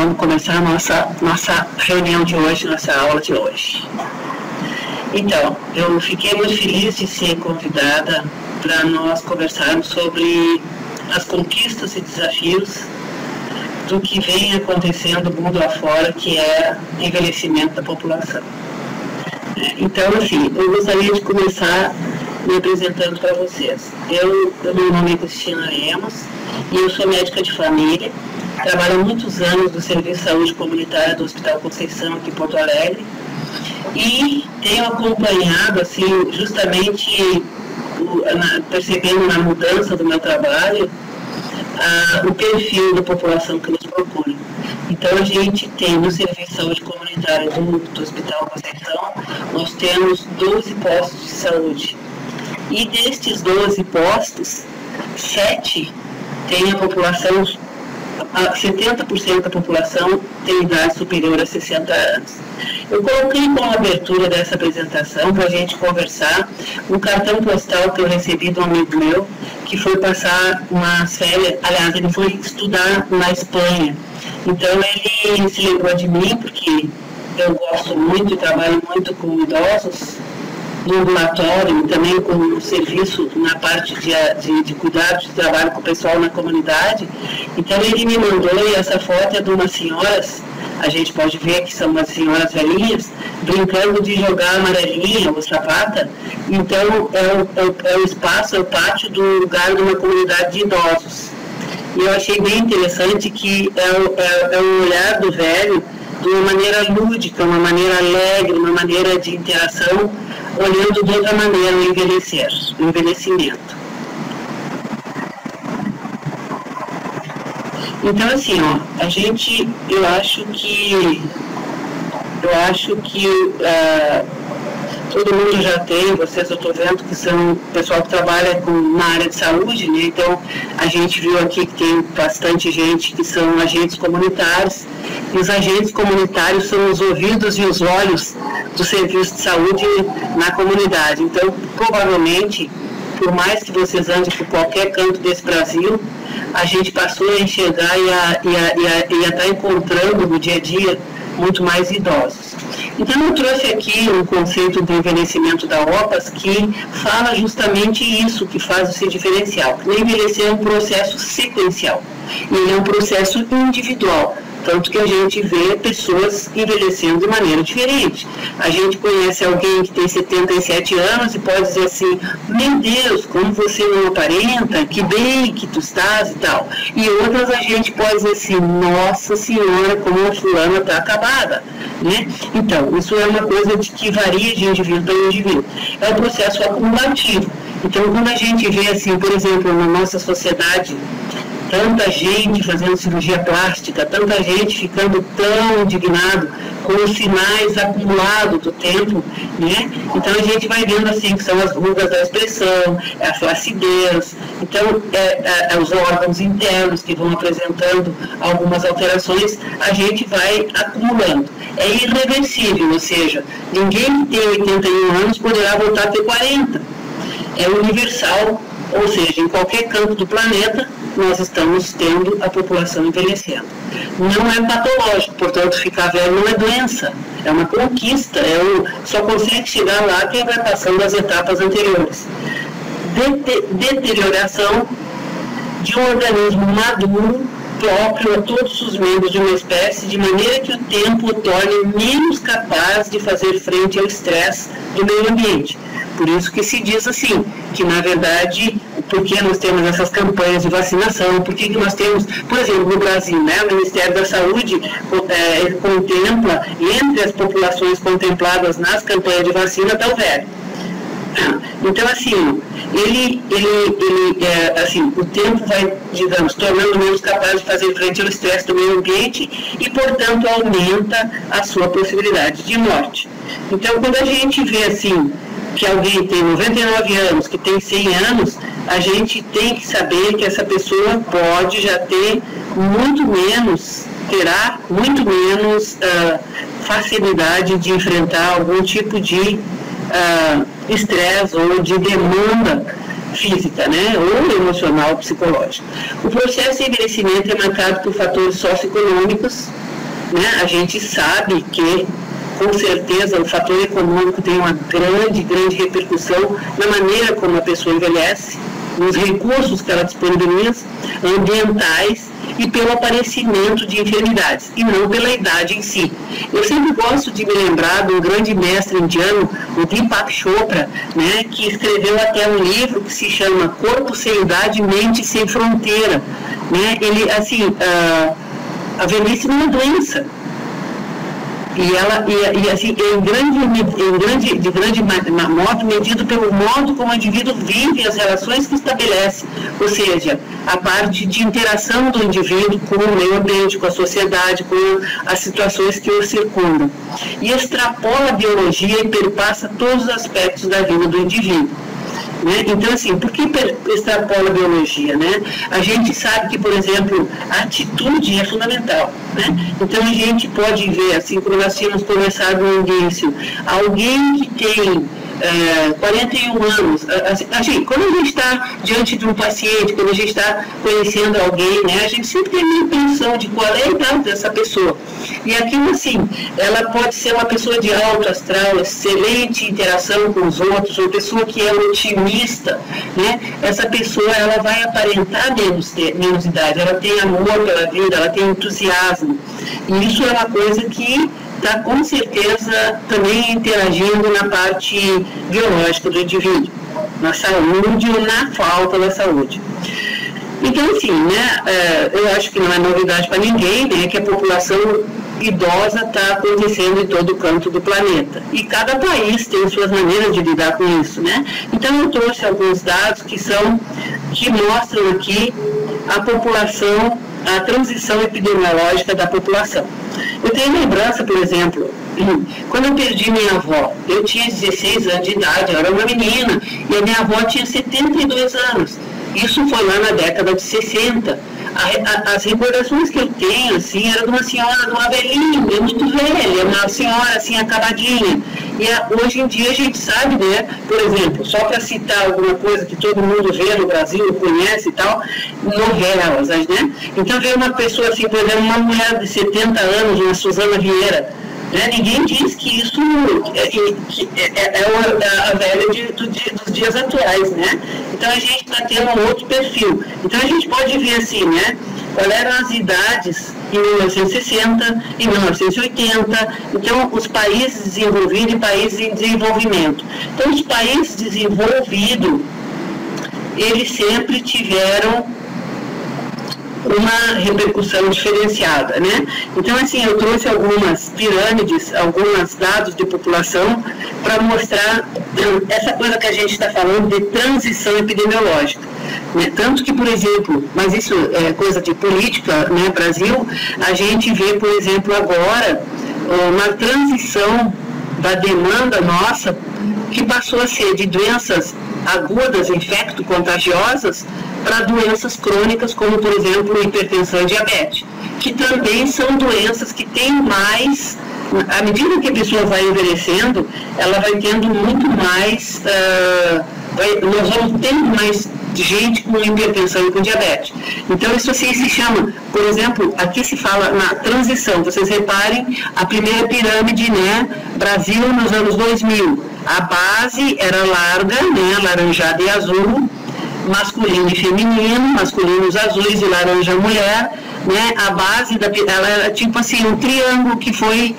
vamos começar a nossa reunião de hoje, nossa aula de hoje. Então, eu fiquei muito feliz de ser convidada para nós conversarmos sobre as conquistas e desafios do que vem acontecendo no mundo afora, que é o envelhecimento da população. Então, assim, eu gostaria de começar me apresentando para vocês. Meu nome é Cristina Lemos e eu sou médica de família. Trabalho há muitos anos no Serviço de Saúde Comunitária do Hospital Conceição, aqui em Porto Alegre, e tenho acompanhado, assim, justamente percebendo na mudança do meu trabalho, o perfil da população que nos procura. Então, a gente tem no Serviço de Saúde Comunitária do Hospital Conceição, nós temos 12 postos de saúde. E destes 12 postos, 7 tem a população, 70% da população tem idade superior a 60 anos. Eu coloquei como abertura dessa apresentação, para a gente conversar, um cartão postal que eu recebi de um amigo meu, que foi passar umas férias, aliás, ele foi estudar na Espanha. Então, ele se lembrou de mim, porque eu gosto muito e trabalho muito com idosos, no ambulatório e também com o serviço na parte de cuidado, de trabalho com o pessoal na comunidade. Então ele me mandou, e essa foto é de umas senhoras, a gente pode ver que são umas senhoras velhinhas, brincando de jogar amarelinha ou sapata. Então é o espaço, é o pátio do lugar de uma comunidade de idosos. E eu achei bem interessante que é o olhar do velho de uma maneira lúdica, uma maneira alegre, uma maneira de interação, olhando de outra maneira o envelhecimento. Então, assim, eu acho que todo mundo já tem, vocês eu estou vendo que são o pessoal que trabalha na área de saúde, né? Então a gente viu aqui que tem bastante gente que são agentes comunitários, e os agentes comunitários são os ouvidos e os olhos do serviço de saúde na comunidade. Então, provavelmente, por mais que vocês andem por qualquer canto desse Brasil, a gente passou a enxergar e a estar encontrando no dia a dia muito mais idosos. Então, eu trouxe aqui um conceito do envelhecimento da OPAS que fala justamente isso, que faz esse diferencial. O envelhecer é um processo sequencial, e ele é um processo individual. Tanto que a gente vê pessoas envelhecendo de maneira diferente. A gente conhece alguém que tem 77 anos e pode dizer assim, meu Deus, como você não aparenta, que bem que tu estás e tal. E outras a gente pode dizer assim, nossa senhora, como a fulana está acabada. Né? Então, isso é uma coisa que varia de indivíduo para indivíduo. É um processo acumulativo. Então, quando a gente vê assim, por exemplo, na nossa sociedade, tanta gente fazendo cirurgia plástica, tanta gente ficando tão indignado com os sinais acumulados do tempo, né? Então a gente vai vendo assim que são as rugas da expressão, é a flacidez, então os órgãos internos que vão apresentando algumas alterações, a gente vai acumulando. É irreversível, ou seja, ninguém que tem 81 anos poderá voltar a ter 40. É universal, ou seja, em qualquer canto do planeta, nós estamos tendo a população envelhecendo. Não é patológico, portanto, ficar velho não é doença, é uma conquista, só consegue chegar lá quem vai passando as etapas anteriores. Deterioração de um organismo maduro, próprio a todos os membros de uma espécie, de maneira que o tempo o torne menos capaz de fazer frente ao estresse do meio ambiente. Por isso que se diz assim, que na verdade, por que nós temos essas campanhas de vacinação, por que nós temos, por exemplo, no Brasil, né, o Ministério da Saúde contempla, entre as populações contempladas nas campanhas de vacina, está o velho. Então, assim, assim, o tempo vai, digamos, tornando menos capaz de fazer frente ao estresse do meio ambiente e, portanto, aumenta a sua possibilidade de morte. Então, quando a gente vê, assim, que alguém tem 99 anos, que tem 100 anos, a gente tem que saber que essa pessoa pode já ter terá muito menos facilidade de enfrentar algum tipo de estresse ou de demanda física, né, ou emocional, psicológica. O processo de envelhecimento é marcado por fatores socioeconômicos, né, a gente sabe que, com certeza, o fator econômico tem uma grande repercussão na maneira como a pessoa envelhece, nos recursos que ela disponibiliza, ambientais e pelo aparecimento de enfermidades, e não pela idade em si. Eu sempre gosto de me lembrar de um grande mestre indiano, o Deepak Chopra, né, que escreveu até um livro que se chama Corpo Sem Idade, Mente Sem Fronteira. Né? Ele, assim, a velhice não é doença. E assim, de grande modo, medido pelo modo como o indivíduo vive as relações que estabelece, ou seja, a parte de interação do indivíduo com o meio ambiente, com a sociedade, com as situações que o circundam. E extrapola a biologia e perpassa todos os aspectos da vida do indivíduo. Né? Então, assim, por que extrapola a biologia? Né? A gente sabe que, por exemplo, a atitude é fundamental. Né? Então, a gente pode ver, assim como nós tínhamos conversado no início, alguém que tem 41 anos, assim, quando a gente está diante de um paciente, quando a gente está conhecendo alguém, né, a gente sempre tem uma impressão de qual é a idade dessa pessoa. E aquilo, assim, ela pode ser uma pessoa de alto astral, excelente interação com os outros, uma pessoa que é otimista, né? Essa pessoa, ela vai aparentar menos idade, ela tem amor pela vida, ela tem entusiasmo. E isso é uma coisa que está com certeza também interagindo na parte biológica do indivíduo, na saúde ou na falta da saúde. Então, assim, né, eu acho que não é novidade para ninguém, né, que a população idosa está acontecendo em todo o canto do planeta. E cada país tem suas maneiras de lidar com isso, né? Então, eu trouxe alguns dados que mostram aqui a população, a transição epidemiológica da população. Eu tenho lembrança, por exemplo, quando eu perdi minha avó, eu tinha 16 anos de idade, eu era uma menina, e a minha avó tinha 72 anos. Isso foi lá na década de 60. As recordações que eu tenho, assim, era de uma senhora, de uma velhinha, muito velha, uma senhora, assim, acabadinha. E hoje em dia a gente sabe, né, por exemplo, só para citar alguma coisa que todo mundo vê no Brasil, conhece e tal, novelas, né? Então veio uma pessoa assim, por exemplo, uma mulher de 70 anos, uma Suzana Vieira, né? Ninguém diz que isso é a velha dos dias atuais, né? Então a gente está tendo um outro perfil. Então a gente pode ver assim, né? Quais eram as idades em 1960, em 1980, então os países desenvolvidos e países em desenvolvimento. Então os países desenvolvidos, eles sempre tiveram uma repercussão diferenciada, né? Então, assim, eu trouxe algumas pirâmides, alguns dados de população para mostrar essa coisa que a gente está falando de transição epidemiológica. Né? Tanto que, por exemplo, mas isso é coisa de política, né, Brasil, a gente vê, por exemplo, agora uma transição da demanda nossa que passou a ser de doenças agudas, infecto-contagiosas, para doenças crônicas, como, por exemplo, hipertensão e diabetes, que também são doenças que têm mais, à medida que a pessoa vai envelhecendo, ela vai tendo muito mais, nós vamos tendo mais gente com hipertensão e com diabetes. Então, isso assim se chama, por exemplo, aqui se fala na transição, vocês reparem, a primeira pirâmide, né, Brasil nos anos 2000, a base era larga, né, alaranjada e azul, masculino e feminino, masculinos azuis e laranja mulher, né? A base ela era tipo assim, um triângulo que foi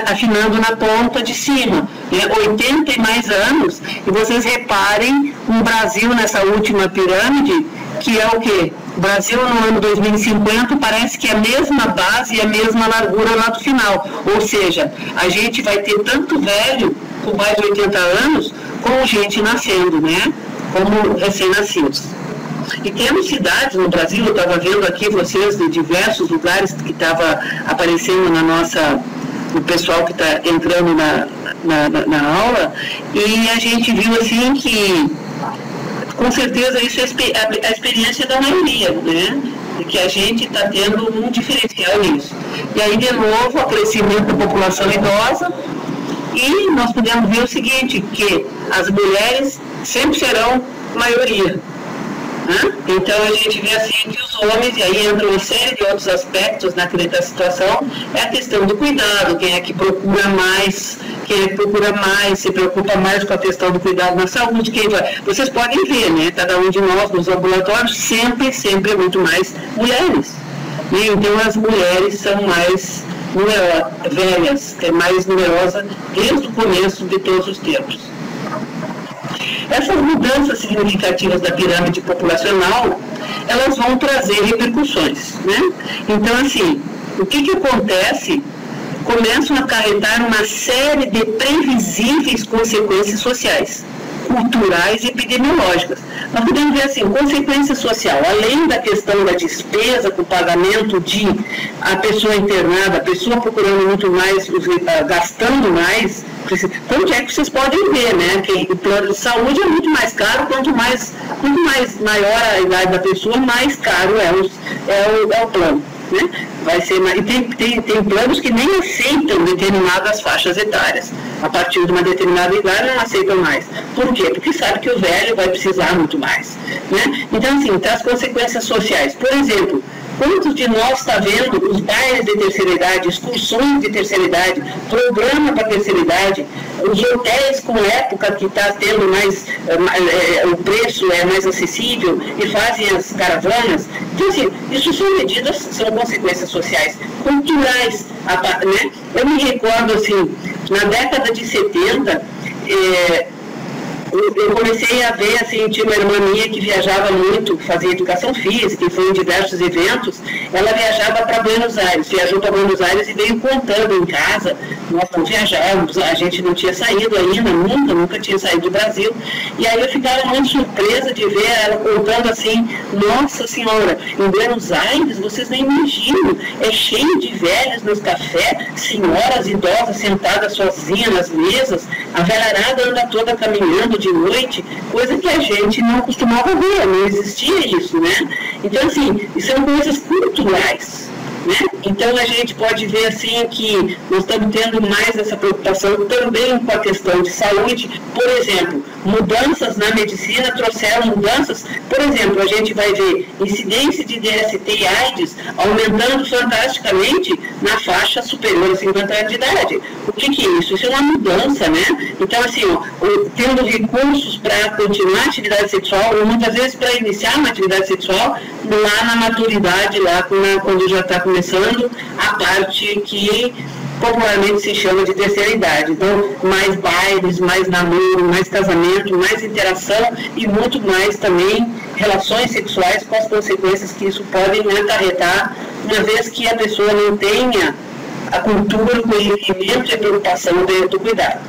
afinando na ponta de cima, né? 80 e mais anos, e vocês reparem um Brasil nessa última pirâmide, que é o quê? O Brasil no ano 2050 parece que é a mesma base e a mesma largura lá do final, ou seja, a gente vai ter tanto velho com mais de 80 anos, como gente nascendo, né? Como recém-nascidos. E temos cidades no Brasil, eu estava vendo aqui vocês de diversos lugares que estava aparecendo no pessoal que está entrando na aula, e a gente viu assim que, com certeza, isso é a experiência da maioria, né? De que a gente está tendo um diferencial nisso. E aí, de novo, o crescimento da população idosa, e nós podemos ver o seguinte, que as mulheres sempre serão maioria, né? Então a gente vê assim que os homens, e aí entra uma série de outros aspectos naquela situação, é a questão do cuidado, quem é que procura mais, se preocupa mais com a questão do cuidado na saúde, quem vai. Vocês podem ver, né? Cada um de nós nos ambulatórios sempre é muito mais mulheres. Né? Então as mulheres são mais velhas, é mais numerosa desde o começo de todos os tempos. Essas mudanças significativas da pirâmide populacional, elas vão trazer repercussões, né? Então, assim, o que acontece? Começam a acarretar uma série de previsíveis consequências sociais, culturais e epidemiológicas. Nós podemos ver assim, consequência social, além da questão da despesa com o pagamento de a pessoa internada, a pessoa procurando muito mais, gastando mais. Quanto é que vocês podem ver, né? Que o plano de saúde é muito mais caro, quanto mais maior a idade da pessoa, mais caro é o plano. Né? Vai ser, e tem planos que nem aceitam determinadas faixas etárias. A partir de uma determinada idade não aceitam mais. Por quê? Porque sabe que o velho vai precisar muito mais. Né? Então, assim, traz consequências sociais. Por exemplo, quantos de nós está vendo os bailes de terceira idade, excursões de terceira idade, programa para terceira idade, os hotéis com época que está tendo mais, o preço é mais acessível e fazem as caravanas. Então, assim, isso são medidas, são consequências sociais, culturais. Né? Eu me recordo, assim, na década de 70, eu comecei a ver, assim, tinha uma irmã minha que viajava muito, fazia educação física, e foi em diversos eventos, ela viajava para Buenos Aires, viajou para Buenos Aires e veio contando em casa, nós não viajávamos, a gente não tinha saído ainda, nunca tinha saído do Brasil, e aí eu ficava muito surpresa de ver ela contando assim, nossa senhora, em Buenos Aires, vocês nem imaginam, é cheio de velhos nos cafés, senhoras idosas sentadas sozinhas nas mesas, a velharada anda toda caminhando de noite, coisa que a gente não costumava ver, não existia isso, né? Então, assim, são coisas culturais, né? Então, a gente pode ver, assim, que nós estamos tendo mais essa preocupação também com a questão de saúde. Por exemplo, mudanças na medicina trouxeram mudanças, por exemplo, a gente vai ver incidência de DST e AIDS aumentando fantasticamente na faixa superior a 50 anos de idade. O que é isso? Isso é uma mudança, né? Então, assim, tendo recursos para continuar a atividade sexual, ou muitas vezes para iniciar uma atividade sexual, lá na maturidade, lá quando já está começando a parte que popularmente se chama de terceira idade. Então, mais bailes, mais namoro, mais casamento, mais interação e muito mais também relações sexuais com as consequências que isso pode acarretar, uma vez que a pessoa não tenha a cultura, o conhecimento e a preocupação do cuidado.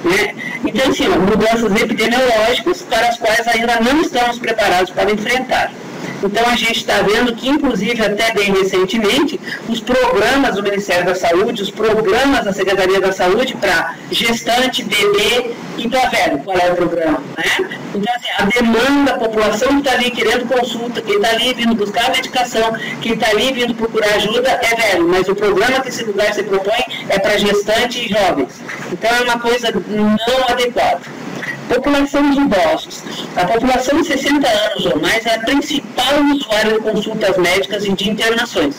Né? Então, assim, mudanças epidemiológicas para as quais ainda não estamos preparados para enfrentar. Então, a gente está vendo que, inclusive, até bem recentemente, os programas do Ministério da Saúde, os programas da Secretaria da Saúde para gestante, bebê e para velho. Qual é o programa? Né? Então, assim, a demanda, a população que está ali querendo consulta, quem está ali vindo buscar medicação, quem está ali vindo procurar ajuda é velho, mas o programa que esse lugar se propõe é para gestante e jovens. Então, é uma coisa não adequada. População de idosos. A população de 60 anos ou mais é a principal usuária de consultas médicas e de internações.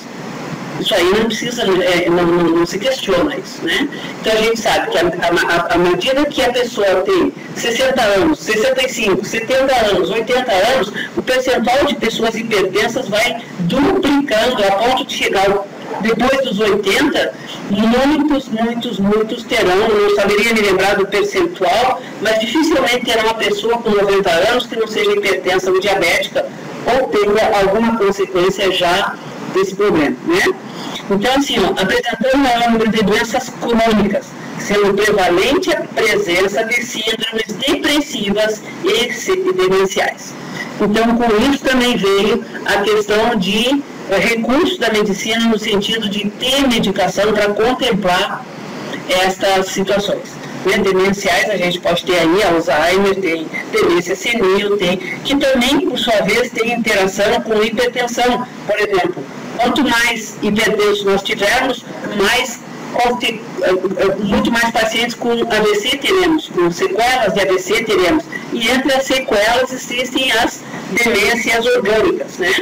Isso aí não precisa, não se questiona isso, né? Então a gente sabe que à medida que a pessoa tem 60 anos, 65, 70 anos, 80 anos, o percentual de pessoas hipertensas vai duplicando a ponto de chegar depois dos 80, muitos terão, não saberia me lembrar do percentual, mas dificilmente terá uma pessoa com 90 anos que não seja hipertensa ou diabética ou tenha alguma consequência já desse problema, né? Então, assim, apresentando um maior número de doenças crônicas, sendo prevalente a presença de síndromes depressivas e demenciais. Então, com isso também veio a questão de recursos da medicina no sentido de ter medicação para contemplar estas situações. Né? Demenciais, a gente pode ter aí Alzheimer, tem demência senil, que também, por sua vez, tem interação com hipertensão. Por exemplo, quanto mais hipertensos nós tivermos, muito mais pacientes com AVC teremos, com sequelas de AVC teremos. E entre as sequelas existem as demências orgânicas, né?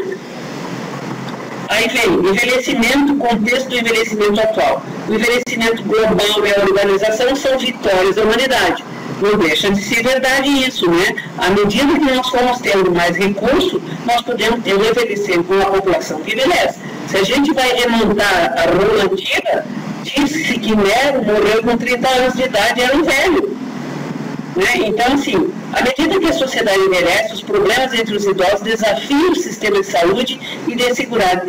Aí vem envelhecimento, contexto do envelhecimento atual. O envelhecimento global e a urbanização são vitórias da humanidade. Não deixa de ser verdade isso, né? À medida que nós formos tendo mais recursos, nós podemos ter um envelhecimento com a população que envelhece. Se a gente vai remontar a Roma antiga, diz-se que Nero morreu com 30 anos de idade e era um velho. Né? Então, assim, à medida que a sociedade envelhece, os problemas entre os idosos desafiam o sistema de saúde e de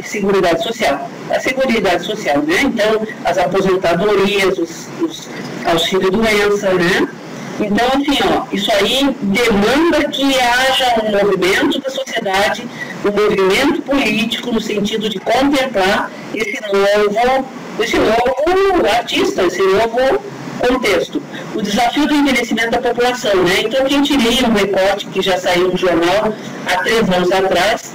seguridade social. A seguridade social, né? Então, as aposentadorias, os auxílio-doença, né? Então, assim, ó, isso aí demanda que haja um movimento da sociedade, um movimento político no sentido de contemplar esse novo artista, esse novo contexto. O desafio do envelhecimento da população, né? Então, quem tirei um recorte que já saiu no jornal há 3 anos atrás,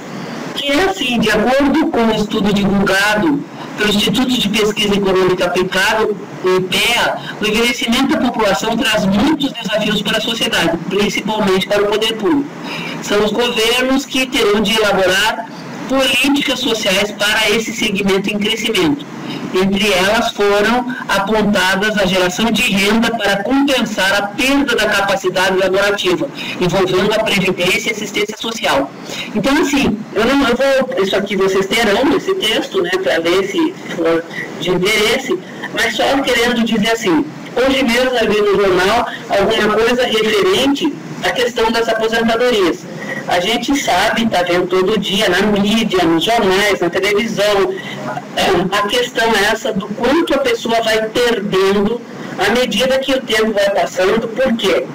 que é assim, de acordo com o estudo divulgado pelo Instituto de Pesquisa Econômica Aplicada, o IPEA, o envelhecimento da população traz muitos desafios para a sociedade, principalmente para o poder público. São os governos que terão de elaborar políticas sociais para esse segmento em crescimento. Entre elas foram apontadas a geração de renda para compensar a perda da capacidade laborativa, envolvendo a previdência e assistência social. Então, assim, isso aqui vocês terão nesse texto, né, para ler se for de interesse, mas só querendo dizer assim, hoje mesmo eu vi no jornal alguma coisa referente à questão das aposentadorias. A gente sabe, está vendo todo dia na mídia, nos jornais, na televisão, a questão é essa do quanto a pessoa vai perdendo à medida que o tempo vai passando. Por quê?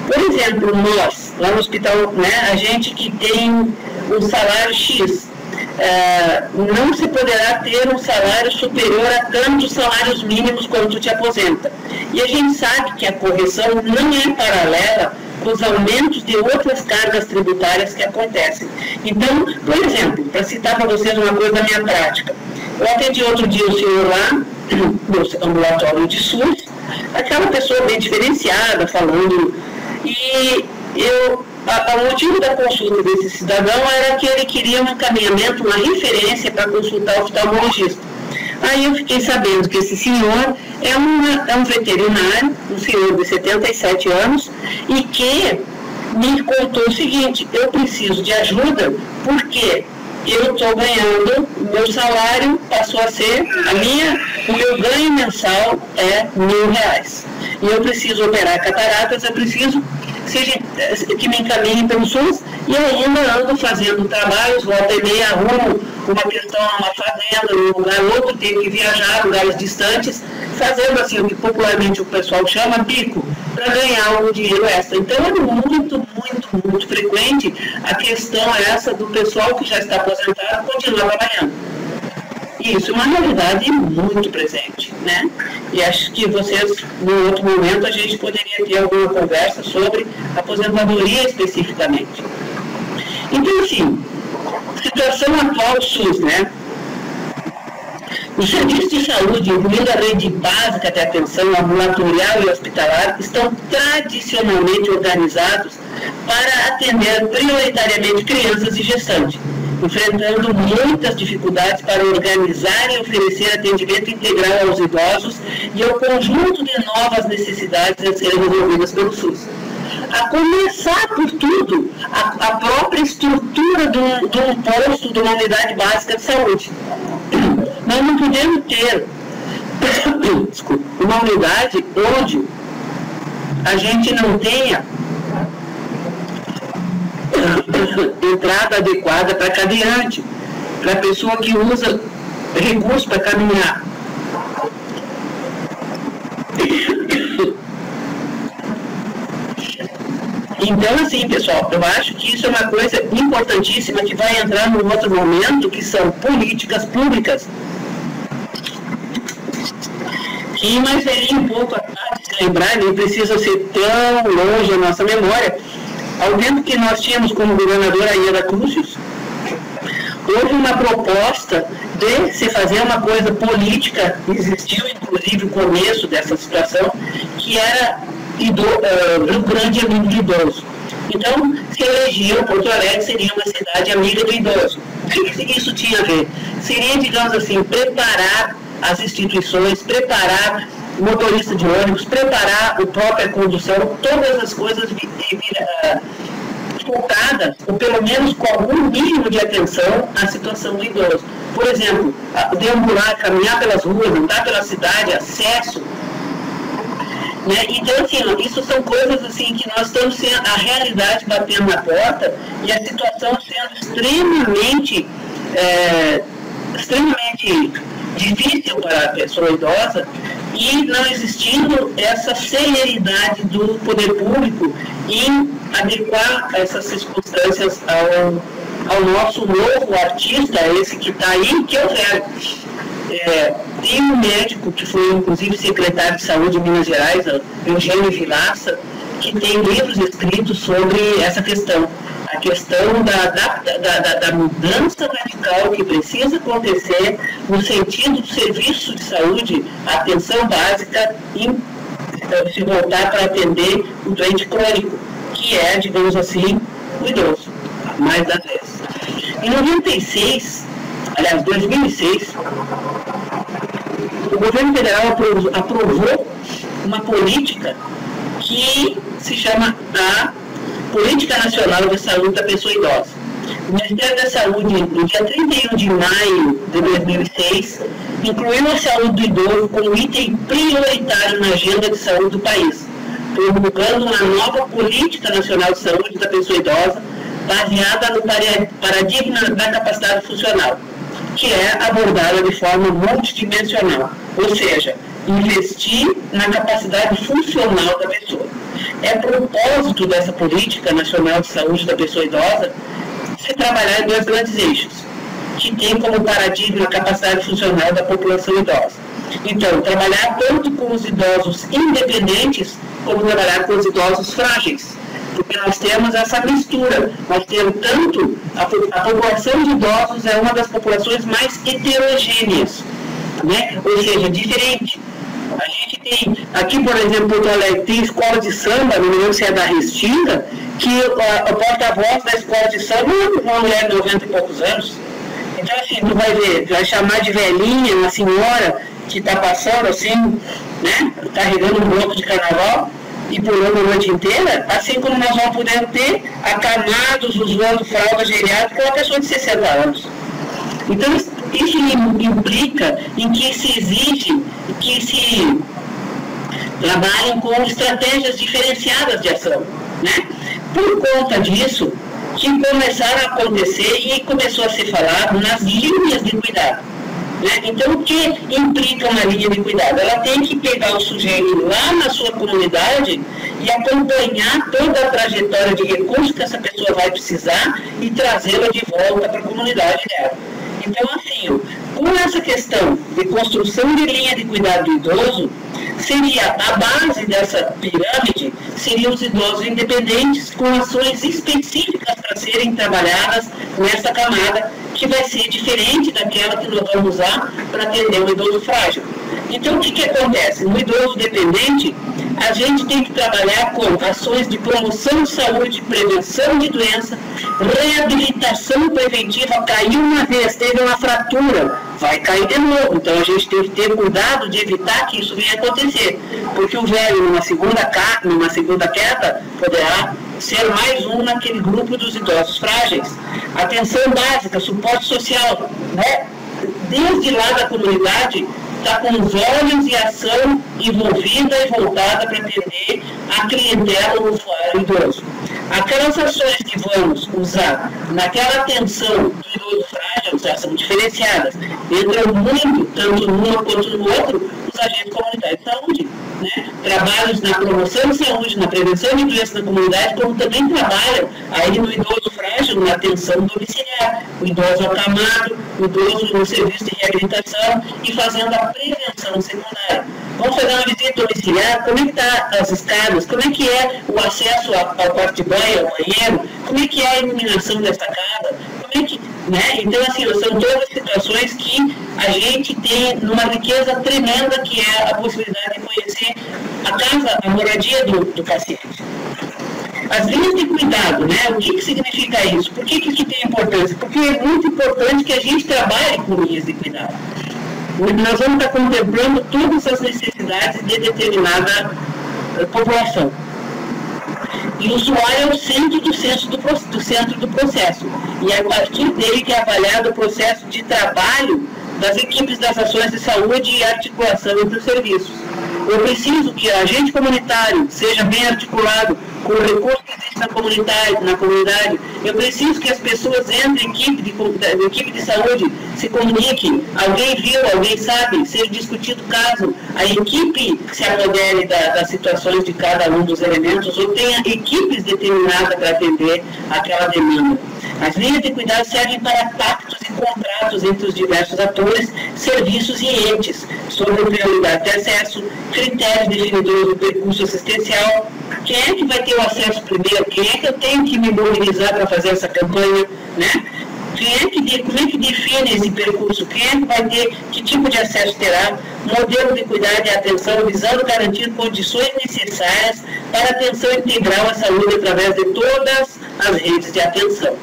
Por exemplo, nós, lá no hospital, né, a gente que tem um salário X, não se poderá ter um salário superior a tantos salários mínimos quando te aposenta. E a gente sabe que a correção não é paralela com os aumentos de outras cargas tributárias que acontecem. Então, por exemplo, para citar para vocês uma coisa da minha prática, eu atendi outro dia um senhor lá, no ambulatório de SUS, aquela pessoa bem diferenciada, falando, e o motivo da consulta desse cidadão era que ele queria um encaminhamento, uma referência para consultar o oftalmologista. Aí eu fiquei sabendo que esse senhor é um veterinário, um senhor de 77 anos, e que me contou o seguinte: eu preciso de ajuda porque eu estou ganhando, meu salário passou a ser, o meu ganho mensal é R$1.000. E eu preciso operar cataratas, eu preciso que me encaminhem pelo SUS, e ainda ando fazendo trabalhos, volta e meia, arrumo uma questão, uma fazenda, num lugar outro, tenho que viajar, lugares distantes, fazendo assim o que popularmente o pessoal chama bico, para ganhar um dinheiro extra. Então é muito frequente a questão essa do pessoal que já está aposentado continuar trabalhando. Isso é uma realidade muito presente, né? E acho que vocês, num outro momento, a gente poderia ter alguma conversa sobre aposentadoria especificamente. Então, assim, situação atual do SUS, né? Os serviços de saúde, incluindo a rede básica de atenção ambulatorial e hospitalar, estão tradicionalmente organizados para atender prioritariamente crianças e gestantes, enfrentando muitas dificuldades para organizar e oferecer atendimento integral aos idosos e ao conjunto de novas necessidades a serem resolvidas pelo SUS. A começar por tudo, a própria estrutura de um posto, de uma unidade básica de saúde. Nós não podemos ter uma unidade onde a gente não tenha entrada adequada para cadeirante, para a pessoa que usa recursos para caminhar. Então, assim, pessoal, eu acho que isso é uma coisa importantíssima que vai entrar num outro momento, que são políticas públicas. E mais seria um pouco atrás de lembrar, nem precisa ser tão longe a nossa memória, ao tempo que nós tínhamos como governadora a Ieda Crucis, houve uma proposta de se fazer uma coisa política, existiu inclusive o começo dessa situação, que era Rio Grande amigo de idoso. Então, se se elegiam, Porto Alegre seria uma cidade amiga do idoso. O que isso tinha a ver? Seria, digamos assim, preparar as instituições, preparar o motorista de ônibus, preparar a própria condução, todas as coisas focadas, ou pelo menos com algum mínimo de atenção à situação do idoso. Por exemplo, deambular, caminhar pelas ruas, andar pela cidade, acesso. Né? Então, assim, isso são coisas assim que nós estamos sendo, a realidade batendo na porta e a situação sendo extremamente difícil para a pessoa idosa e não existindo essa celeridade do poder público em adequar essas circunstâncias ao nosso novo artista, esse que está aí, que é o velho. Tem um médico que foi inclusive secretário de saúde de Minas Gerais, Eugênio Vilaça, que tem livros escritos sobre essa questão, a questão da mudança radical que precisa acontecer no sentido do serviço de saúde, a atenção básica, e se voltar para atender o doente crônico, que é, digamos assim, o idoso, mais das vezes. Em 2006, o governo federal aprovou uma política que se chama a Política Nacional de Saúde da Pessoa Idosa. O Ministério da Saúde, no dia 31 de maio de 2006, incluiu a saúde do idoso como item prioritário na agenda de saúde do país, promulgando uma nova Política Nacional de Saúde da Pessoa Idosa, baseada no paradigma da capacidade funcional, que é abordada de forma multidimensional, ou seja, investir na capacidade funcional da pessoa. É propósito dessa Política Nacional de Saúde da Pessoa Idosa se trabalhar em dois grandes eixos, que tem como paradigma a capacidade funcional da população idosa. Então, trabalhar tanto com os idosos independentes, como trabalhar com os idosos frágeis, porque nós temos essa mistura, nós temos tanto, a população de idosos é uma das populações mais heterogêneas, né? Ou seja, diferente. A gente tem, aqui por exemplo, Porto Alegre, tem escola de samba, não me lembro se é da Restinga, que o porta-voz da escola de samba é uma mulher de 90 e poucos anos. Então, assim, tu vai ver, vai chamar de velhinha uma senhora que está passando assim, né, carregando um bloco de carnaval e pulando a noite inteira, assim como nós vamos poder ter acamados usando fralda geriátrica uma pessoa de 60 anos. Então, isso implica em que se exige que se trabalhem com estratégias diferenciadas de ação, né? Por conta disso, que começaram a acontecer e começou a ser falado nas linhas de cuidado. Né? Então, o que implica uma linha de cuidado? Ela tem que pegar o sujeito lá na sua comunidade e acompanhar toda a trajetória de recursos que essa pessoa vai precisar e trazê-la de volta para a comunidade dela. Então, assim, com essa questão de construção de linha de cuidado do idoso, seria a base dessa pirâmide, seriam os idosos independentes com ações específicas para serem trabalhadas nessa camada, que vai ser diferente daquela que nós vamos usar para atender um idoso frágil. Então, o que acontece? No idoso dependente, a gente tem que trabalhar com ações de promoção de saúde, prevenção de doença, reabilitação preventiva. Caiu uma vez, teve uma fratura, vai cair de novo. Então, a gente tem que ter cuidado de evitar que isso venha acontecer. Porque o velho, numa segunda queda, poderá ser mais um naquele grupo dos idosos frágeis. Atenção básica, suporte social, né? Desde lá da comunidade, está com os olhos e ação envolvida e voltada para atender a clientela do usuário idoso. Aquelas ações que vamos usar naquela atenção do idoso frágil já são diferenciadas. Entram muito, tanto numa quanto no outro, os agentes comunitários de saúde. Né? Trabalhos na promoção de saúde, na prevenção de doenças na comunidade, como também trabalham aí no idoso frágil, na atenção domiciliar, o idoso acamado, o idoso no serviço de reabilitação e fazendo a prevenção secundária. Vamos fazer uma visita domiciliar, como é que está as escadas, como é que é o acesso ao quarto de banho, ao banheiro, como é que é a iluminação desta casa, como é que, né? Então, assim, são todas situações que a gente tem numa riqueza tremenda, que é a possibilidade de conhecer a casa, a moradia do paciente. As linhas de cuidado, né? O que significa isso? Por que isso tem importância? Porque é muito importante que a gente trabalhe com linhas de cuidado. Nós vamos estar contemplando todas as necessidades de determinada população. E o usuário é o centro do processo. E é a partir dele que é avaliado o processo de trabalho das equipes das ações de saúde e articulação entre os serviços. Eu preciso que o agente comunitário seja bem articulado com o recurso que existe na comunidade. Eu preciso que as pessoas entrem em equipe de saúde, se comuniquem, alguém viu, alguém sabe, seja discutido o caso, a equipe se apodere das situações de cada um dos elementos ou tenha equipes determinadas para atender aquela demanda. As linhas de cuidado servem para pactos e contratos entre os diversos atores, serviços e entes, sobre prioridade de acesso, critérios definidores do percurso assistencial, quem é que vai ter o acesso primeiro, quem é que eu tenho que me mobilizar para fazer essa campanha, né? Como é que define esse percurso? Quem é que vai ter, que tipo de acesso terá? Modelo de cuidado e atenção visando garantir condições necessárias para a atenção integral à saúde através de todas as redes de atenção.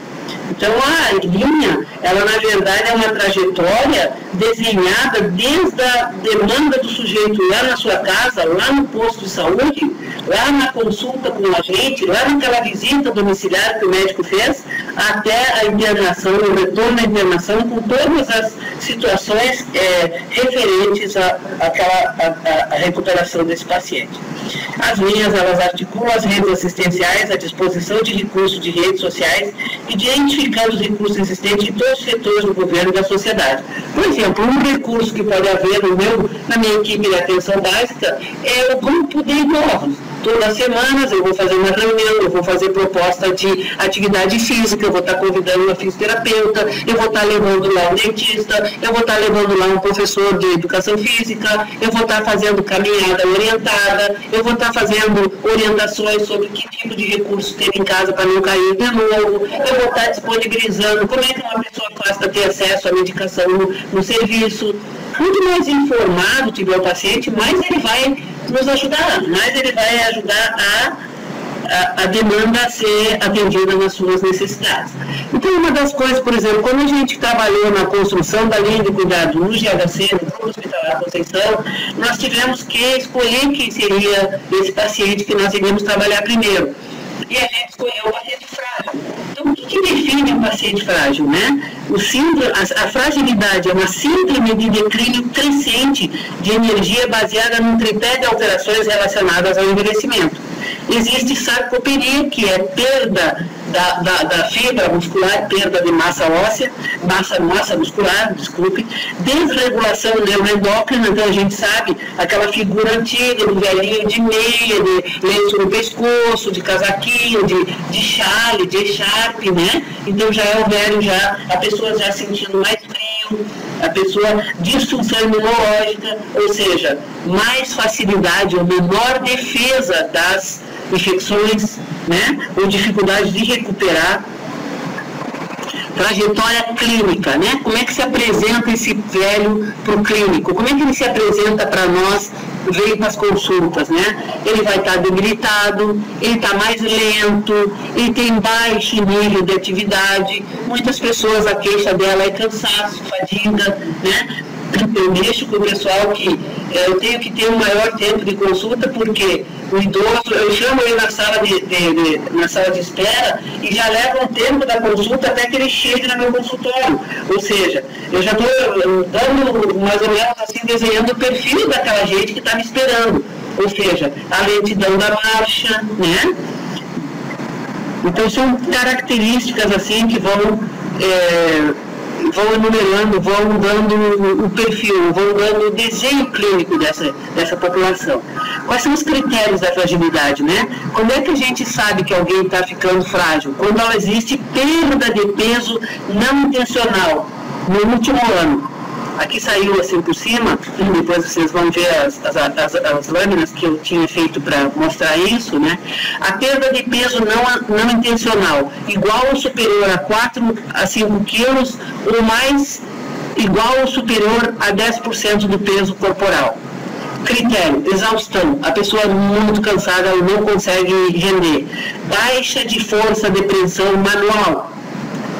Então, a linha, ela na verdade é uma trajetória desenhada desde a demanda do sujeito lá na sua casa, lá no posto de saúde, lá na consulta com o agente, lá naquela visita domiciliar que o médico fez, até a internação, o retorno à internação, com todas as situações referentes à recuperação desse paciente. As linhas, elas articulam as redes assistenciais à disposição de recursos de redes sociais, identificando os recursos existentes em todos os setores do governo e da sociedade. Por exemplo, um recurso que pode haver na minha equipe de atenção básica é o grupo de idosos. Todas as semanas eu vou fazer uma reunião, eu vou fazer proposta de atividade física, eu vou estar convidando uma fisioterapeuta, eu vou estar levando lá um dentista, eu vou estar levando lá um professor de educação física, eu vou estar fazendo caminhada orientada, eu vou estar fazendo orientações sobre que tipo de recurso ter em casa para não cair de novo, eu vou estar disponibilizando como é que uma pessoa faz para ter acesso à medicação no serviço. Quanto mais informado tiver o paciente, mais ele vai nos ajudar, mais ele vai ajudar a demanda a ser atendida nas suas necessidades. Então, uma das coisas, por exemplo, quando a gente trabalhou na construção da linha de cuidado no GHC, no Grupo Hospitalar Conceição, nós tivemos que escolher quem seria esse paciente que nós iríamos trabalhar primeiro. E a gente escolheu o paciente frágil. Então, o que define um paciente frágil, né? A fragilidade é uma síndrome de declínio crescente de energia baseada num tripé de alterações relacionadas ao envelhecimento. Existe sarcopenia, que é perda da fibra muscular, perda de massa óssea, massa muscular, desculpe, desregulação neuroendócrina, então a gente sabe aquela figura antiga do velhinho de meia, de lenço no pescoço, de casaquinho, de chale, de echarpe, né? Então já é o velho, a pessoa já sentindo mais frio, a pessoa disfunção imunológica, ou seja, mais facilidade ou menor defesa das infecções, né, ou dificuldade de recuperar. Trajetória clínica, né? Como é que se apresenta esse velho para o clínico? Como é que ele se apresenta para nós, veio para as consultas, né? Ele vai estar debilitado, ele está mais lento, ele tem baixo nível de atividade. Muitas pessoas, a queixa dela é cansaço, fadiga, né? Eu mexo com o pessoal que eu tenho que ter um maior tempo de consulta, porque o idoso, eu chamo ele na sala de espera e já leva um tempo da consulta até que ele chegue no meu consultório. Ou seja, eu já estou dando mais ou menos assim, desenhando o perfil daquela gente que está me esperando. Ou seja, a lentidão da marcha, né? Então são características assim que vão enumerando, vão dando o perfil, vão dando o desenho clínico dessa população. Quais são os critérios da fragilidade, né? Como é que a gente sabe que alguém está ficando frágil? Quando ela existe perda de peso não intencional no último ano. Aqui saiu assim por cima, depois vocês vão ver as lâminas que eu tinha feito para mostrar isso, né? A perda de peso não intencional, igual ou superior a 4 a 5 quilos, ou mais igual ou superior a 10% do peso corporal. critério, exaustão, a pessoa é muito cansada, ela não consegue render. Baixa de força, depressão manual,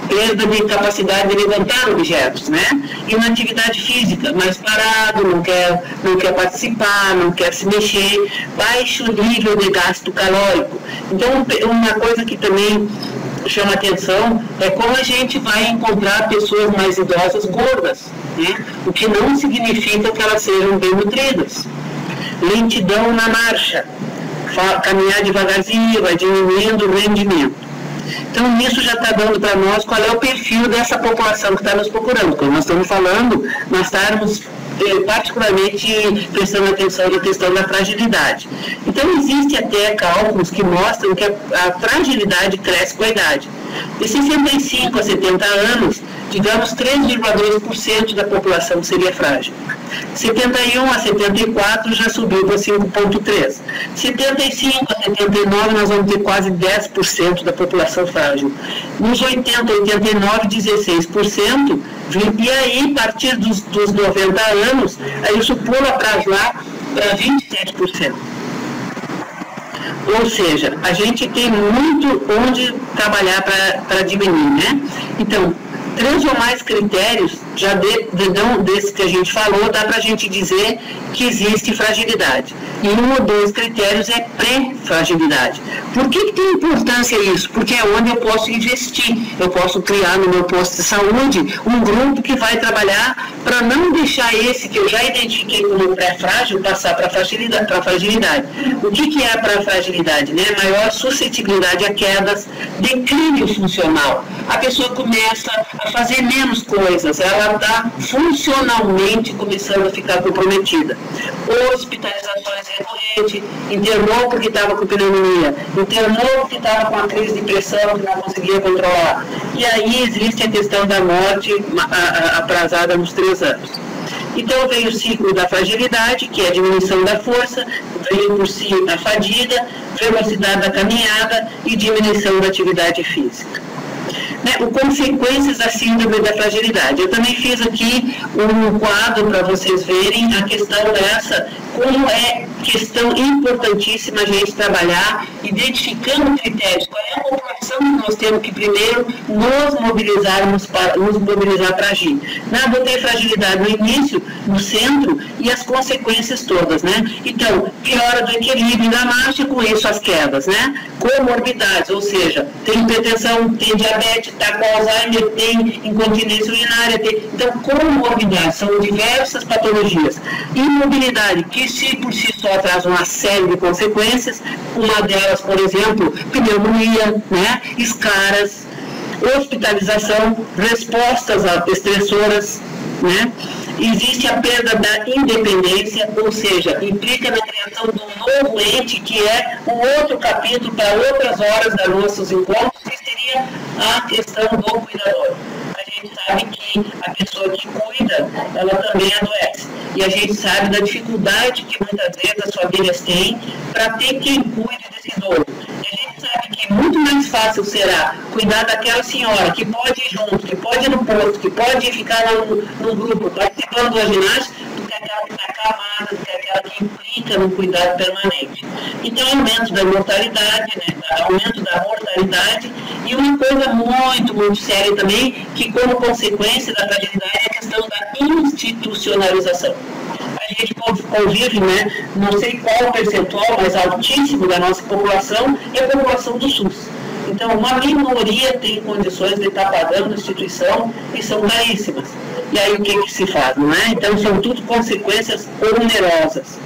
perda de capacidade de levantar objetos, né? Inatividade física, mais parado, não quer participar, não quer se mexer, baixo nível de gasto calórico. Então, uma coisa que também chama atenção é como a gente vai encontrar pessoas mais idosas gordas, né? O que não significa que elas sejam bem nutridas. Lentidão na marcha, caminhar devagarzinho, vai diminuindo o rendimento. Então, isso já está dando para nós qual é o perfil dessa população que está nos procurando. Quando nós estamos falando, nós estamos particularmente prestando atenção na questão da fragilidade. Então, existe até cálculos que mostram que a fragilidade cresce com a idade. De 65 a 70 anos, digamos, 3,2% da população seria frágil. 71 a 74 já subiu para 5,3%. 75 a 79 nós vamos ter quase 10% da população frágil. Nos 80 a 89, 16%. E aí, a partir dos 90 anos, aí isso pula para lá para 27%. Ou seja, a gente tem muito onde trabalhar para diminuir, né? Então, 3 ou mais critérios, já desse que a gente falou, dá para a gente dizer que existe fragilidade. E 1 ou 2 critérios é pré-fragilidade. Por que tem importância isso? Porque é onde eu posso investir. Eu posso criar no meu posto de saúde um grupo que vai trabalhar para não deixar esse que eu já identifiquei como pré-frágil passar para a fragilidade. O que é a pré-fragilidade? Né? Maior suscetibilidade a quedas, declínio funcional. A pessoa começa a fazer menos coisas, ela está funcionalmente começando a ficar comprometida. Hospitalizações recorrentes, internou porque estava com pneumonia, internou porque estava com uma crise de pressão que não conseguia controlar. E aí existe a questão da morte aprazada nos 3 anos. Então vem o ciclo da fragilidade, que é a diminuição da força, vem por si a fadiga, velocidade da caminhada e diminuição da atividade física. O consequências da síndrome da fragilidade. Eu também fiz aqui um quadro para vocês verem a questão dessa, como é questão importantíssima a gente trabalhar, identificando critérios, qual é a população que nós temos que primeiro nos mobilizar para agir. Botei fragilidade no início, no centro, e as consequências todas, né? Então, piora do equilíbrio da marcha, com isso as quedas, né? Comorbidades, ou seja, tem hipertensão, tem diabetes, está com Alzheimer, tem incontinência urinária, então comorbidades, são diversas patologias. Imobilidade, que se por si só traz uma série de consequências, uma delas, por exemplo, pneumonia, né? Escaras, hospitalização, respostas estressoras, né? Existe a perda da independência, ou seja, implica na criação de um novo ente, que é um outro capítulo para outras horas dos nossos encontros, que seria a questão do cuidador. A gente sabe que a pessoa que cuida, ela também adoece. E a gente sabe da dificuldade que muitas vezes as famílias têm para ter quem cuide desse idoso. E a gente sabe que muito mais fácil será cuidar daquela senhora que pode ir junto, que pode ir no posto, que pode ficar no grupo participando da ginástica, do que aquela que está acamada, do que aquela que implica no cuidado permanente. Então, aumento da mortalidade, né? Aumento da mortalidade, e uma coisa muito, muito séria também, que como consequência da fragilidade é a questão da institucionalização. A gente convive, né, não sei qual o percentual, mas altíssimo da nossa população é a população do SUS. Então, uma minoria tem condições de estar pagando a instituição e são caríssimas. E aí o que se faz, não é? Então, são tudo consequências onerosas.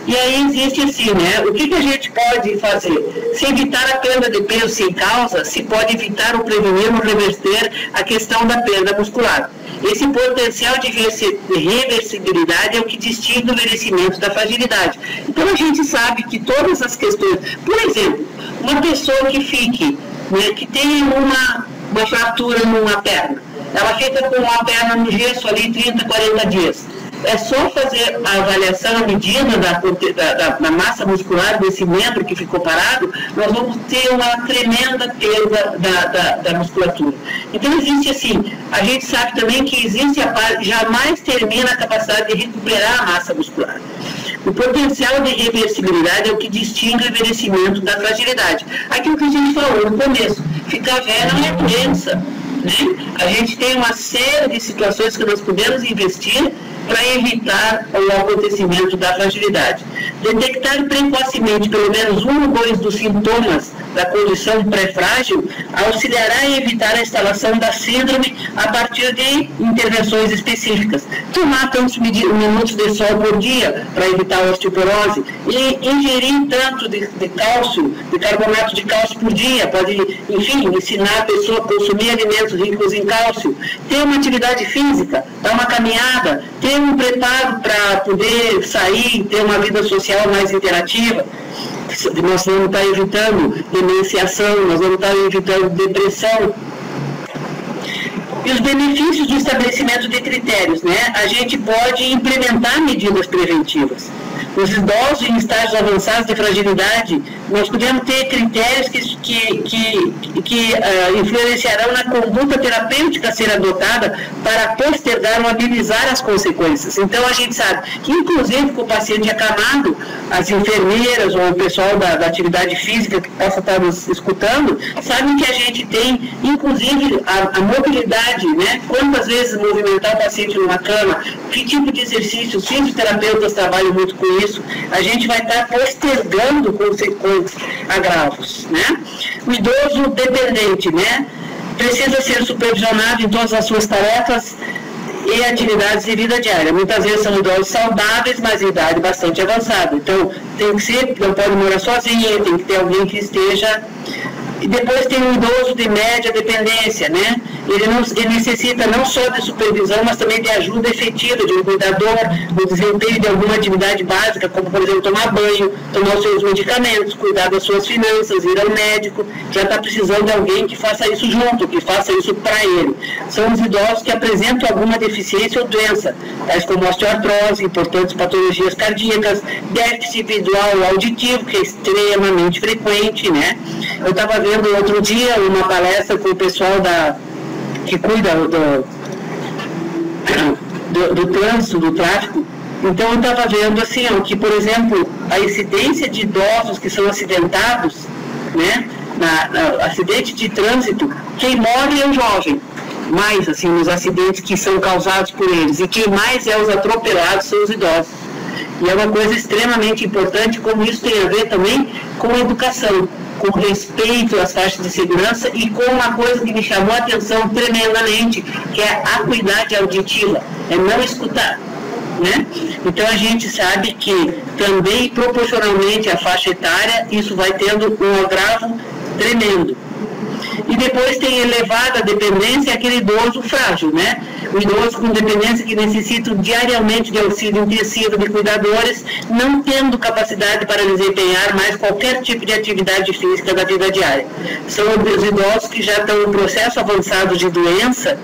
E aí existe assim, né? O que a gente pode fazer? Se evitar a perda de peso sem causa, se pode evitar ou prevenir ou reverter a questão da perda muscular. Esse potencial de reversibilidade é o que distingue o envelhecimento da fragilidade. Então a gente sabe que todas as questões, por exemplo, uma pessoa que fique, né, que tem uma fratura numa perna, ela fica com a perna no gesso ali 30, 40 dias. É só fazer a avaliação, a medida da massa muscular desse membro que ficou parado, nós vamos ter uma tremenda perda da musculatura. Então existe assim, a gente sabe também que existe jamais termina a capacidade de recuperar a massa muscular. O potencial de reversibilidade é o que distingue o envelhecimento da fragilidade. Aquilo que a gente falou no começo, ficar velho não é doença, né? A gente tem uma série de situações que nós podemos investir para evitar o acontecimento da fragilidade. Detectar precocemente pelo menos um ou dois dos sintomas da condição pré-frágil auxiliará a evitar a instalação da síndrome a partir de intervenções específicas. Tomar tantos minutos de sol por dia para evitar a osteoporose e ingerir tanto de cálcio, de carbonato de cálcio por dia, pode, enfim, ensinar a pessoa a consumir alimentos ricos em cálcio, ter uma atividade física, dar uma caminhada, ter um preparo para poder sair, ter uma vida social mais interativa. Nós vamos estar evitando demenciação, nós vamos estar evitando depressão. E os benefícios do estabelecimento de critérios, né? A gente pode implementar medidas preventivas. Os idosos em estágios avançados de fragilidade, nós podemos ter critérios que influenciarão na conduta terapêutica a ser adotada para postergar ou amenizar as consequências. Então, a gente sabe que, inclusive, com o paciente acamado, as enfermeiras ou o pessoal da atividade física que possa estar nos escutando, sabem que a gente tem, inclusive, a mobilidade, né? Quantas vezes movimentar o paciente numa cama, que tipo de exercício, os fisioterapeutas trabalham muito com isso, a gente vai estar postergando consequências, agravos, né? O idoso dependente, né? Precisa ser supervisionado em todas as suas tarefas e atividades de vida diária. Muitas vezes são idosos saudáveis, mas em idade bastante avançada. Então, tem que ser, não pode morar sozinho, tem que ter alguém que esteja... E depois tem um idoso de média dependência, né? Ele necessita não só de supervisão, mas também de ajuda efetiva de um cuidador, no desempenho de alguma atividade básica, como, por exemplo, tomar banho, tomar os seus medicamentos, cuidar das suas finanças, ir ao médico. Já está precisando de alguém que faça isso junto, que faça isso para ele. São os idosos que apresentam alguma deficiência ou doença, tais como osteoartrose, importantes patologias cardíacas, déficit visual auditivo, que é extremamente frequente, né? Eu estava vendo outro dia uma palestra com o pessoal que cuida do trânsito, do tráfego. Então, eu estava vendo assim, que, por exemplo, a incidência de idosos que são acidentados, né, acidente de trânsito, quem morre é o jovem, mais assim, nos acidentes que são causados por eles, e quem mais é os atropelados são os idosos. E é uma coisa extremamente importante, como isso tem a ver também com a educação, com respeito às faixas de segurança e com uma coisa que me chamou a atenção tremendamente, que é a acuidade auditiva, é não escutar, né? Então a gente sabe que também proporcionalmente à faixa etária, isso vai tendo um agravo tremendo. E depois tem elevada dependência aquele idoso frágil, né? O idoso com dependência que necessita diariamente de auxílio intensivo de cuidadores, não tendo capacidade para desempenhar mais qualquer tipo de atividade física da vida diária. São os idosos que já estão em processo avançado de doença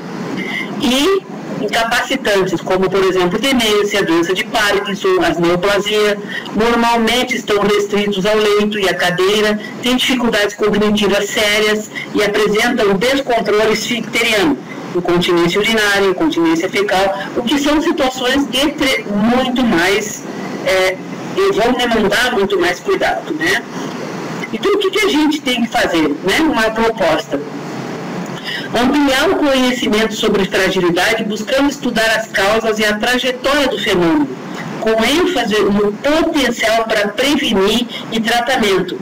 e incapacitantes, como, por exemplo, demência, doença de Parkinson, as neoplasia, normalmente estão restritos ao leito e à cadeira, têm dificuldades cognitivas sérias e apresentam descontrole esficteriano, incontinência urinária, incontinência fecal, o que são situações muito mais, vão demandar muito mais cuidado, né? Então, o que a gente tem que fazer, né? Uma proposta. Ampliar o conhecimento sobre fragilidade, buscando estudar as causas e a trajetória do fenômeno, com ênfase no potencial para prevenir e tratamento,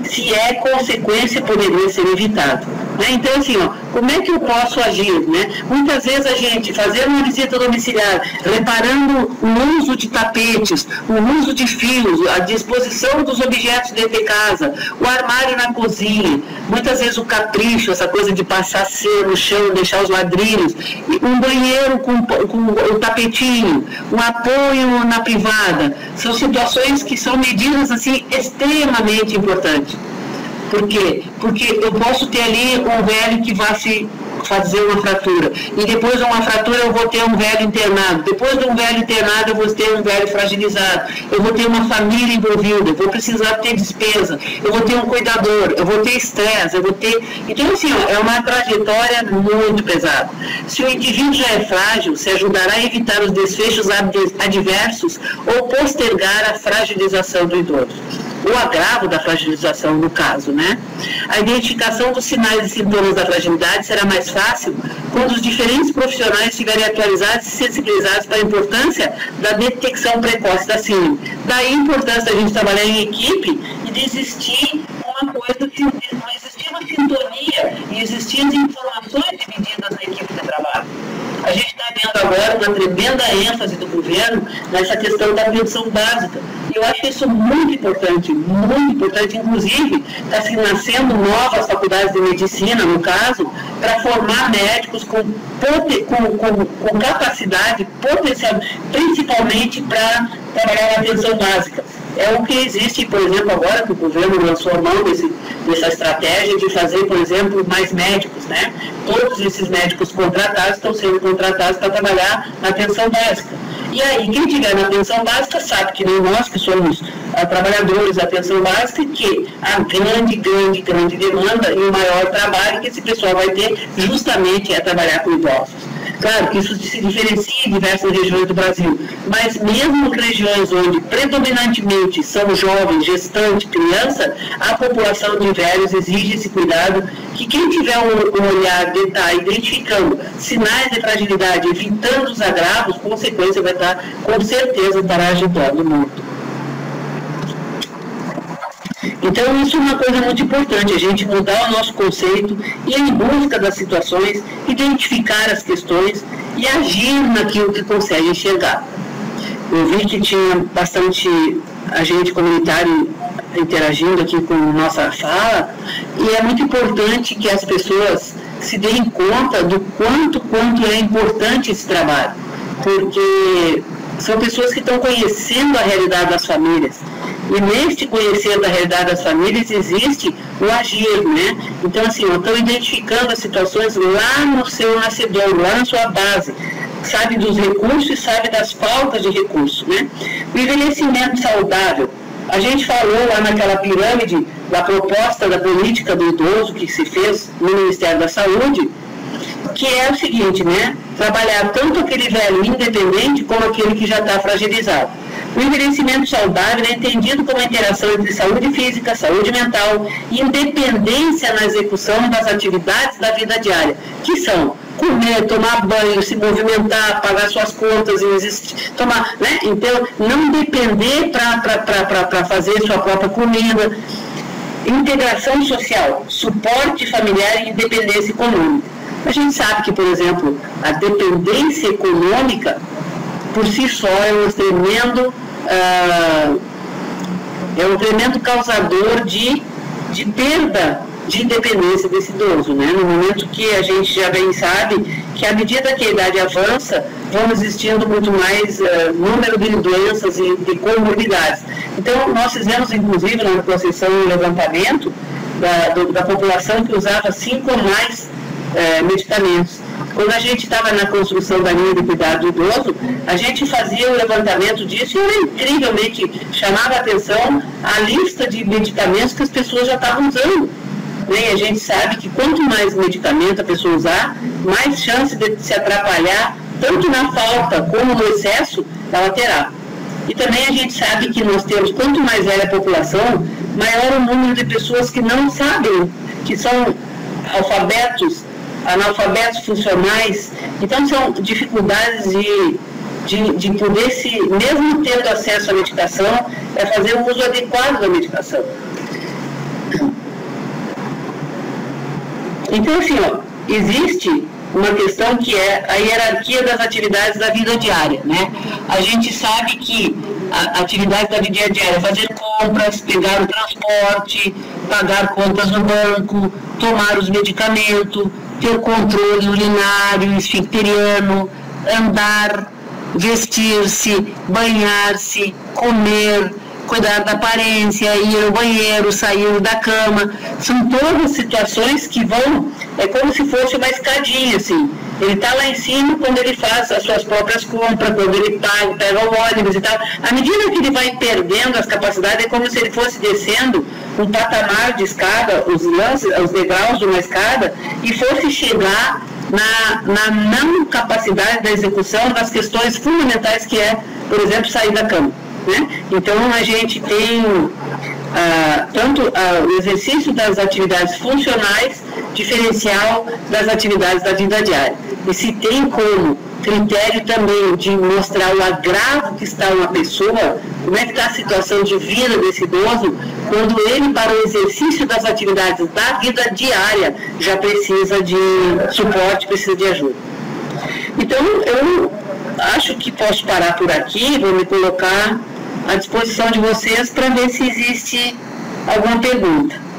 se é consequência, poderia ser evitado. Né? Então, assim, como é que eu posso agir? Né? Muitas vezes a gente, fazendo uma visita domiciliar, reparando o uso de tapetes, o uso de fios, a disposição dos objetos dentro de casa, o armário na cozinha, muitas vezes o capricho, essa coisa de passar cera no chão, deixar os ladrilhos, um banheiro com o tapetinho, um apoio na privada, são situações que são medidas assim, extremamente importantes. Por quê? Porque eu posso ter ali um velho que vai se fazer uma fratura. E depois de uma fratura eu vou ter um velho internado. Depois de um velho internado eu vou ter um velho fragilizado. Eu vou ter uma família envolvida, eu vou precisar ter despesa, eu vou ter um cuidador, eu vou ter estresse, eu vou ter... Então, assim, ó, é uma trajetória muito pesada. Se o indivíduo já é frágil, se ajudará a evitar os desfechos adversos ou postergar a fragilização do idoso. O agravo da fragilização, no caso, né? A identificação dos sinais e sintomas da fragilidade será mais fácil quando os diferentes profissionais estiverem atualizados e sensibilizados para a importância da detecção precoce da síndrome. Daí a importância da gente trabalhar em equipe e de existir uma coisa que não existia uma sintonia e existiam as informações divididas na equipe de trabalho. A gente está vendo agora uma tremenda ênfase do governo nessa questão da pensão básica. E eu acho isso muito importante, inclusive está se nascendo novas faculdades de medicina, no caso, para formar médicos com capacidade potencial, principalmente para trabalhar na pensão básica. É o que existe, por exemplo, agora que o governo lançou a mão dessa estratégia de fazer, por exemplo, mais médicos, né? Todos esses médicos contratados estão sendo contratados para trabalhar na pensão básica. E aí, quem estiver na pensão básica sabe que nem nós, que somos trabalhadores da pensão básica, que a grande demanda e o maior trabalho que esse pessoal vai ter justamente é trabalhar com idosos. Claro que isso se diferencia em diversas regiões do Brasil, mas mesmo regiões onde predominantemente são jovens, gestantes, criança, a população de velhos exige esse cuidado, que quem tiver um olhar de estar identificando sinais de fragilidade, evitando os agravos, consequência vai estar, com certeza, estará ajudando muito. Então, isso é uma coisa muito importante, a gente mudar o nosso conceito, ir em busca das situações, identificar as questões e agir naquilo que consegue enxergar. Eu vi que tinha bastante agente comunitário interagindo aqui com nossa fala, e é muito importante que as pessoas se deem conta do quanto é importante esse trabalho, porque são pessoas que estão conhecendo a realidade das famílias. E neste conhecer da realidade das famílias existe o agir, né? Então, assim, estão identificando as situações lá no seu nascedor, lá na sua base. Sabe dos recursos e sabe das faltas de recursos, né? O envelhecimento saudável. A gente falou lá naquela pirâmide da proposta da política do idoso que se fez no Ministério da Saúde, que é o seguinte, né? Trabalhar tanto aquele velho independente como aquele que já está fragilizado. O envelhecimento saudável é entendido como a interação entre saúde física, saúde mental e independência na execução das atividades da vida diária, que são comer, tomar banho, se movimentar, pagar suas contas, tomar, né? Então, não depender para fazer sua própria comida. Integração social, suporte familiar e independência econômica. A gente sabe que, por exemplo, a dependência econômica, por si só, é um tremendo causador de perda de independência desse idoso, né? No momento que a gente já bem sabe que, à medida que a idade avança, vão existindo muito mais número de doenças e de comorbidades. Então, nós fizemos, inclusive, na concessão um levantamento da população que usava 5 ou mais medicamentos. Quando a gente estava na construção da linha de cuidado do idoso, a gente fazia o levantamento disso e era incrivelmente, chamava a atenção a lista de medicamentos que as pessoas já estavam usando. E a gente sabe que quanto mais medicamento a pessoa usar, mais chance de se atrapalhar, tanto na falta como no excesso, ela terá. E também a gente sabe que nós temos, quanto mais velha a população, maior o número de pessoas que não sabem, que são analfabetos funcionais. Então, são dificuldades de poder, mesmo tendo acesso à medicação, fazer o uso adequado da medicação. Então, assim, existe uma questão que é a hierarquia das atividades da vida diária, né? A gente sabe que a atividade da vida diária é fazer compras, pegar o transporte, pagar contas no banco, tomar os medicamentos, ter o controle urinário, esfincteriano, andar, vestir-se, banhar-se, comer, cuidar da aparência, ir ao banheiro, sair da cama. São todas situações que vão, é como se fosse uma escadinha, assim. Ele está lá em cima quando ele faz as suas próprias compras, quando ele pega o ônibus e tal. À medida que ele vai perdendo as capacidades, é como se ele fosse descendo um patamar de escada, os degraus de uma escada, e fosse chegar na não capacidade da execução das questões fundamentais que é, por exemplo, sair da cama. Né? Então, a gente tem tanto o exercício das atividades funcionais, diferencial das atividades da vida diária. E se tem como critério também de mostrar o agravo que está uma pessoa, como é que está a situação de vida desse idoso, quando ele, para o exercício das atividades da vida diária, já precisa de suporte, precisa de ajuda. Então, eu acho que posso parar por aqui, vou me colocar à disposição de vocês para ver se existe alguma pergunta.